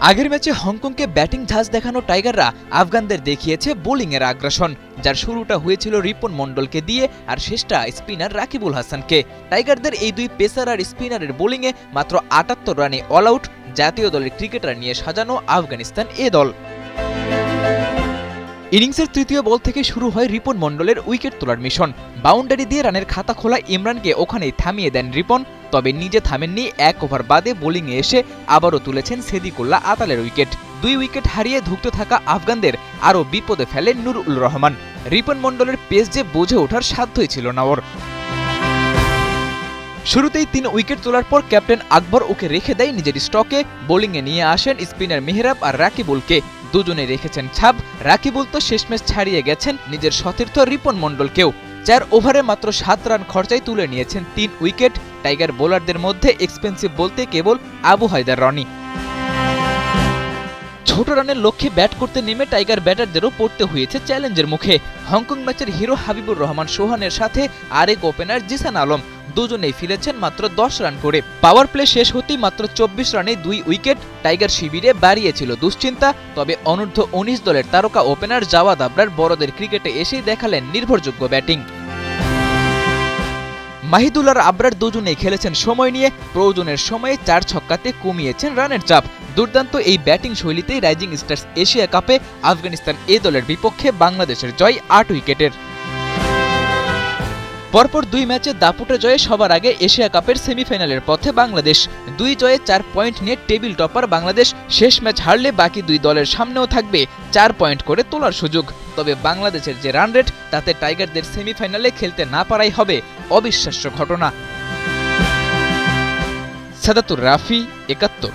আগের ম্যাচে হংকংকে ব্যাটিং ঝাঁজ দেখানো টাইগাররা আফগানদের দেখিয়েছে বোলিংয়ের আগ্রাসন, যার শুরুটা হয়েছিল রিপন মন্ডলকে দিয়ে আর শেষটা স্পিনার রাকিবুল হাসানকে। টাইগারদের এই দুই পেসার আর স্পিনারের বোলিংয়ে মাত্র ৭৮ রানে অল আউট জাতীয় দলের ক্রিকেটার নিয়ে সাজানো আফগানিস্তান এ দল। ইনিংসের তৃতীয় বল থেকে শুরু হয় রিপন মন্ডলের উইকেট তোলার মিশন। বাউন্ডারি দিয়ে রানের খাতা খোলা ইমরানকে ওখানেই থামিয়ে দেন রিপন, তবে নিজে থামেননি। ১ ওভার বাদে বোলিংয়ে এসে আবারও তুলেছেন সেদিকুল্লাহ আতালের উইকেট। ২ উইকেট হারিয়ে ধুঁকতে থাকা আফগানদের আরও বিপদে ফেলেন নুরুল রহমান। রিপন মন্ডলের পেস যে বুঝে ওঠার সাধ্যই ছিল না ওর। শুরুতেই ৩ উইকেট তোলার পর ক্যাপ্টেন আকবর ওকে রেখে দেয় নিজের স্টকে। বোলিংয়ে নিয়ে আসেন স্পিনার মেহরাব আর রাকিবুলকে। দুজনে রেখেছেন ছাপ। রাকিবুল তো শেষমেশ ছাড়িয়ে গেছেন নিজের সতীর্থ রিপন মন্ডলকেও। ৪ ওভারে মাত্র ৭ রান খরচায় তুলে নিয়েছেন ৩ উইকেট। টাইগার বোলারদের মধ্যে এক্সপেন্সিভ বলতে কেবল আবু হায়দার রনি। ছোট রানের লক্ষ্যে ব্যাট করতে নেমে টাইগার ব্যাটারদেরও পড়তে হয়েছে চ্যালেঞ্জের মুখে। হংকং ম্যাচের হিরো হাবিবুর রহমান সোহানের সাথে আরেক ওপেনার জিসান আলম দুজনেই ফিরেছেন মাত্র ১০ রান করে। পাওয়ার প্লে শেষ হতেই মাত্র ২৪ রানে ২ উইকেট। টাইগার শিবিরে বাড়িয়েছিল দুশ্চিন্তা, তবে অনূর্ধ্ব ১৯ দলের তারকা ওপেনার জাওয়াদ আবরার বড়দের ক্রিকেটে এসেই দেখালেন নির্ভরযোগ্য ব্যাটিং। মাহিদুল আর আবরার দুজনেই খেলেছেন সময় নিয়ে। প্রয়োজনের সময়ে ৪ ছক্কাতে কমিয়েছেন রানের চাপ। দুর্দান্ত এই ব্যাটিং শৈলীতেই রাইজিং স্টার্স এশিয়া কাপে আফগানিস্তান এ দলের বিপক্ষে বাংলাদেশের জয় ৮ উইকেটের। পরপর ২ ম্যাচে দাপুটে জয়ে সবার আগে এশিয়া কাপের সেমিফাইনালের পথে বাংলাদেশ। ২ জয়ে ৪ পয়েন্ট নিয়ে টেবিল টপার বাংলাদেশ। শেষ ম্যাচ হারলে বাকি ২ দলের সামনেও থাকবে ৪ পয়েন্ট করে তোলার সুযোগ। তবে বাংলাদেশের যে রান রেট, তাতে টাইগারদের সেমিফাইনালে খেলতে না পারাই হবে অবিশ্বাস্য ঘটনা। সাদাতুর রাফি, ৭১।